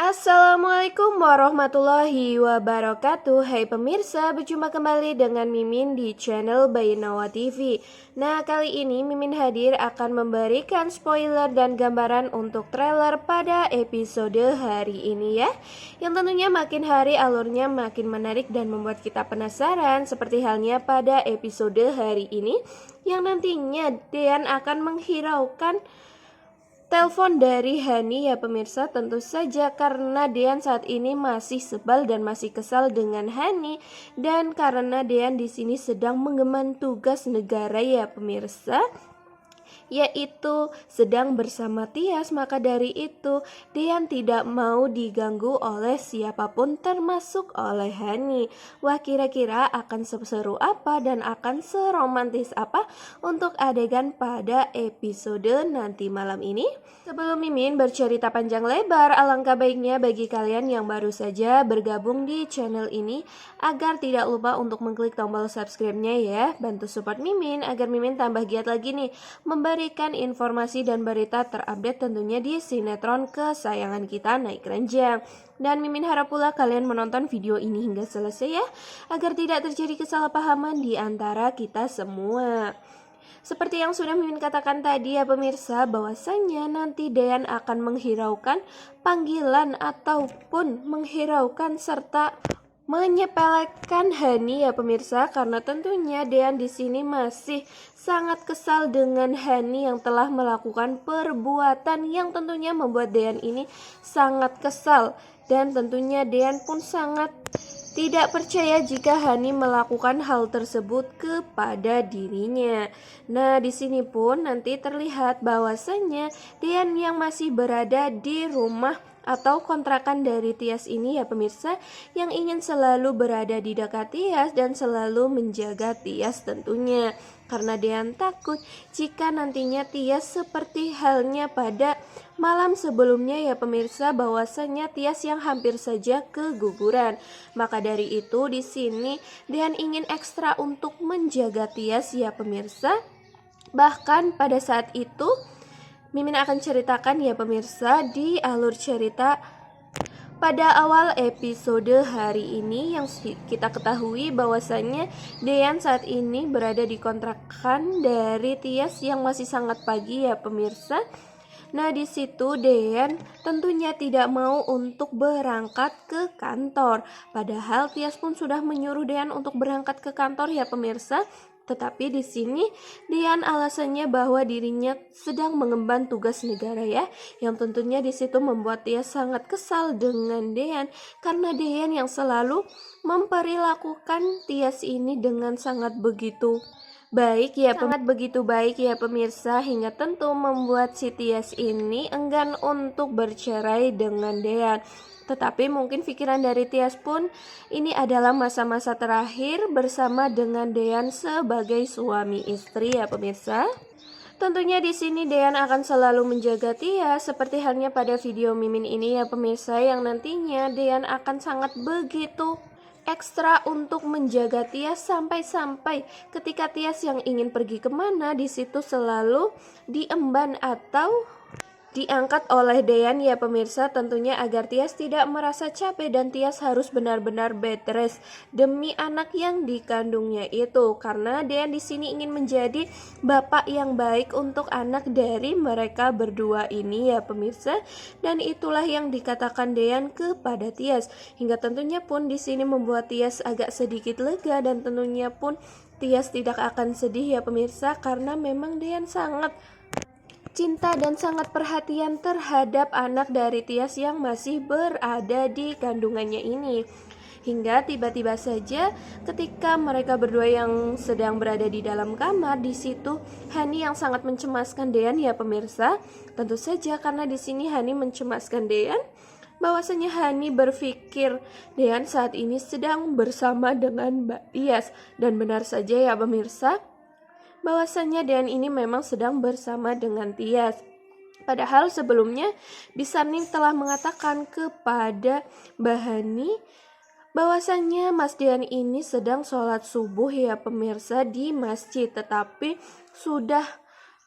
Assalamualaikum warahmatullahi wabarakatuh. Hai pemirsa, berjumpa kembali dengan Mimin di channel Baynawa TV. Nah, kali ini Mimin hadir akan memberikan spoiler dan gambaran untuk trailer pada episode hari ini ya. Yang tentunya makin hari alurnya makin menarik dan membuat kita penasaran, seperti halnya pada episode hari ini yang nantinya Dean akan menghiraukan telepon dari Hani ya pemirsa. Tentu saja karena Dean saat ini masih sebal dan masih kesal dengan Hani, dan karena Dean di sini sedang mengemban tugas negara ya pemirsa, yaitu sedang bersama Tias. Maka dari itu Dean tidak mau diganggu oleh siapapun termasuk oleh Hani. Wah, kira-kira akan seseru apa dan akan seromantis apa untuk adegan pada episode nanti malam ini? Sebelum Mimin bercerita panjang lebar, alangkah baiknya bagi kalian yang baru saja bergabung di channel ini agar tidak lupa untuk mengklik tombol subscribe-nya ya. Bantu support Mimin agar Mimin tambah giat lagi nih memberikan informasi dan berita terupdate tentunya di sinetron kesayangan kita Naik Ranjang. Dan Mimin harap pula kalian menonton video ini hingga selesai ya, agar tidak terjadi kesalahpahaman di antara kita semua. Seperti yang sudah Mimin katakan tadi ya pemirsa, bahwasannya nanti Dean akan menghiraukan panggilan ataupun menghiraukan serta menyepelekan Hani ya pemirsa, karena tentunya Dean di sini masih sangat kesal dengan Hani yang telah melakukan perbuatan yang tentunya membuat Dean ini sangat kesal, dan tentunya Dean pun sangat tidak percaya jika Hani melakukan hal tersebut kepada dirinya. Nah, di sini pun nanti terlihat bahwasannya Dean yang masih berada di rumah atau kontrakan dari Tias ini ya pemirsa, yang ingin selalu berada di dekat Tias dan selalu menjaga Tias tentunya. Karena Dean takut jika nantinya Tias seperti halnya pada malam sebelumnya ya pemirsa, bahwasanya Tias yang hampir saja keguguran. Maka dari itu di sini Dean ingin ekstra untuk menjaga Tias ya pemirsa. Bahkan pada saat itu Mimin akan ceritakan ya pemirsa di alur cerita pada awal episode hari ini yang kita ketahui bahwasannya Dean saat ini berada di kontrakan dari Tias yang masih sangat pagi ya pemirsa. Nah, di situ Dean tentunya tidak mau untuk berangkat ke kantor. Padahal Tias pun sudah menyuruh Dean untuk berangkat ke kantor ya pemirsa. Tetapi di sini Dean alasannya bahwa dirinya sedang mengemban tugas negara ya, yang tentunya di situ membuat dia sangat kesal dengan Dean, karena Dean yang selalu memperlakukan Tias ini dengan sangat begitu baik ya, sangat begitu baik ya pemirsa, hingga tentu membuat si Tias ini enggan untuk bercerai dengan Dean. Tetapi mungkin pikiran dari Tias pun ini adalah masa-masa terakhir bersama dengan Dean sebagai suami istri ya pemirsa. Tentunya di sini Dean akan selalu menjaga Tias seperti halnya pada video Mimin ini ya pemirsa, yang nantinya Dean akan sangat begitu ekstra untuk menjaga Tias sampai-sampai ketika Tias yang ingin pergi kemana, di situ selalu diemban atau diangkat oleh Dean ya pemirsa, tentunya agar Tias tidak merasa capek dan Tias harus benar-benar bed rest demi anak yang dikandungnya itu, karena Dean di sini ingin menjadi bapak yang baik untuk anak dari mereka berdua ini ya pemirsa. Dan itulah yang dikatakan Dean kepada Tias, hingga tentunya pun di sini membuat Tias agak sedikit lega, dan tentunya pun Tias tidak akan sedih ya pemirsa, karena memang Dean sangat cinta dan sangat perhatian terhadap anak dari Tias yang masih berada di kandungannya ini. Hingga tiba-tiba saja ketika mereka berdua yang sedang berada di dalam kamar, di situ Hani yang sangat mencemaskan Dean ya pemirsa. Tentu saja karena di sini Hani mencemaskan Dean, bahwasanya Hani berpikir Dean saat ini sedang bersama dengan Mbak Tias, dan benar saja ya pemirsa, bahwasanya Dean ini memang sedang bersama dengan Tias. Padahal sebelumnya Bisarning telah mengatakan kepada Mbak Hani bahwasanya Mas Dean ini sedang sholat subuh ya pemirsa di masjid, tetapi sudah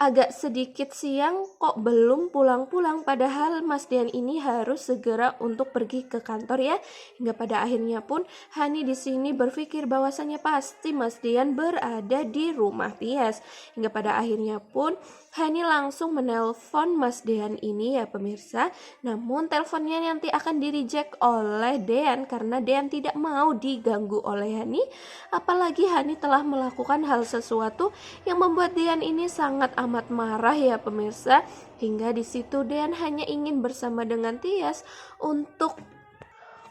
agak sedikit siang kok belum pulang-pulang, padahal Mas Dean ini harus segera untuk pergi ke kantor ya. Hingga pada akhirnya pun Hani di sini berpikir bahwasanya pasti Mas Dean berada di rumah Tias. Hingga pada akhirnya pun Hani langsung menelpon Mas Dean ini ya pemirsa. Namun teleponnya nanti akan di-reject oleh Dean karena Dean tidak mau diganggu oleh Hani. Apalagi Hani telah melakukan hal sesuatu yang membuat Dean ini sangat amat marah ya pemirsa. Hingga di situ Dean hanya ingin bersama dengan Tias untuk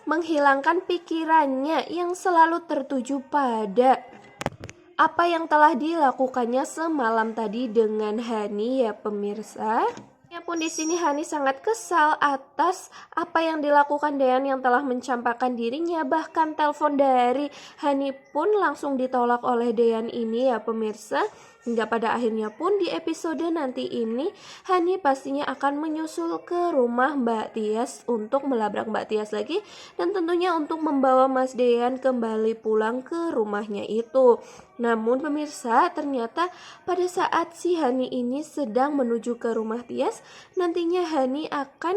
menghilangkan pikirannya yang selalu tertuju pada apa yang telah dilakukannya semalam tadi dengan Hani ya pemirsa. Ya pun di sini Hani sangat kesal atas apa yang dilakukan Dean yang telah mencampakkan dirinya. Bahkan telepon dari Hani pun langsung ditolak oleh Dean ini ya pemirsa. Hingga pada akhirnya pun di episode nanti ini Hani pastinya akan menyusul ke rumah Mbak Tias untuk melabrak Mbak Tias lagi. Dan tentunya untuk membawa Mas Dean kembali pulang ke rumahnya itu. Namun pemirsa, ternyata pada saat si Hani ini sedang menuju ke rumah Tias, nantinya Hani akan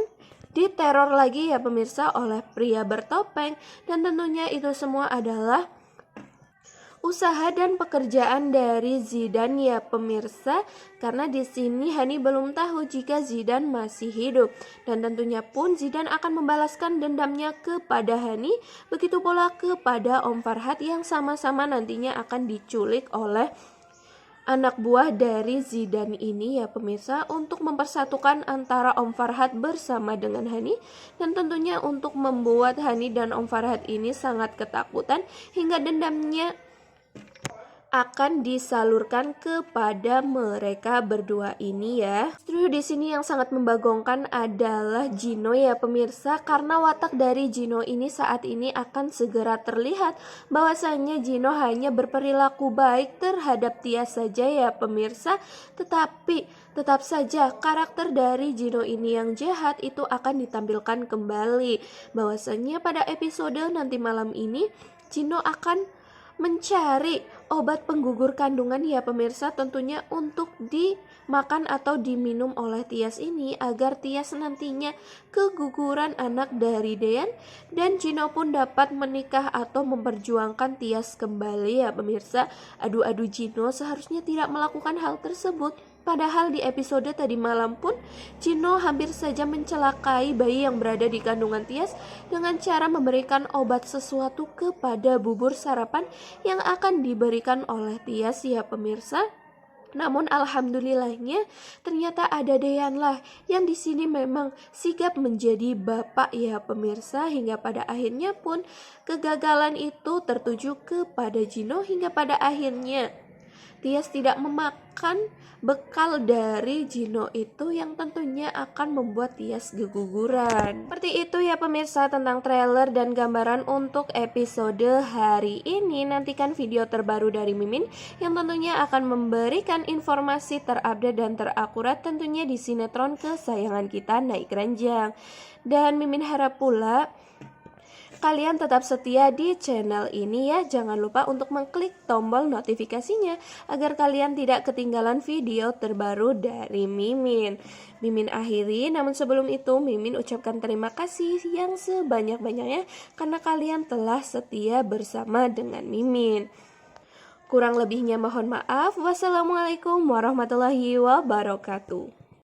diteror lagi ya pemirsa oleh pria bertopeng. Dan tentunya itu semua adalah usaha dan pekerjaan dari Zidan ya pemirsa, karena di sini Hani belum tahu jika Zidan masih hidup dan tentunya pun Zidan akan membalaskan dendamnya kepada Hani, begitu pula kepada Om Farhat yang sama-sama nantinya akan diculik oleh anak buah dari Zidan ini ya pemirsa, untuk mempersatukan antara Om Farhat bersama dengan Hani dan tentunya untuk membuat Hani dan Om Farhat ini sangat ketakutan hingga dendamnya akan disalurkan kepada mereka berdua ini ya. Justru di sini yang sangat membagongkan adalah Gino ya pemirsa, karena watak dari Gino ini saat ini akan segera terlihat bahwasanya Gino hanya berperilaku baik terhadap Tias saja ya pemirsa, tetapi tetap saja karakter dari Gino ini yang jahat itu akan ditampilkan kembali. Bahwasanya pada episode nanti malam ini Gino akan mencari obat penggugur kandungan ya pemirsa, tentunya untuk dimakan atau diminum oleh Tias ini agar Tias nantinya keguguran anak dari Dean dan Gino pun dapat menikah atau memperjuangkan Tias kembali ya pemirsa. Aduh Gino seharusnya tidak melakukan hal tersebut. Padahal di episode tadi malam pun Gino hampir saja mencelakai bayi yang berada di kandungan Tias dengan cara memberikan obat sesuatu kepada bubur sarapan yang akan diberikan oleh Tias ya pemirsa. Namun alhamdulillahnya ternyata ada Dean lah yang di sini memang sigap menjadi bapak ya pemirsa, hingga pada akhirnya pun kegagalan itu tertuju kepada Gino hingga pada akhirnya Tias tidak memakan bekal dari Gino itu yang tentunya akan membuat Tias keguguran. Seperti itu ya pemirsa tentang trailer dan gambaran untuk episode hari ini. Nantikan video terbaru dari Mimin yang tentunya akan memberikan informasi terupdate dan terakurat tentunya di sinetron kesayangan kita Naik Ranjang. Dan Mimin harap pula kalian tetap setia di channel ini ya. Jangan lupa untuk mengklik tombol notifikasinya agar kalian tidak ketinggalan video terbaru dari Mimin. Mimin akhiri, namun sebelum itu Mimin ucapkan terima kasih yang sebanyak-banyaknya karena kalian telah setia bersama dengan Mimin. Kurang lebihnya mohon maaf. Wassalamualaikum warahmatullahi wabarakatuh.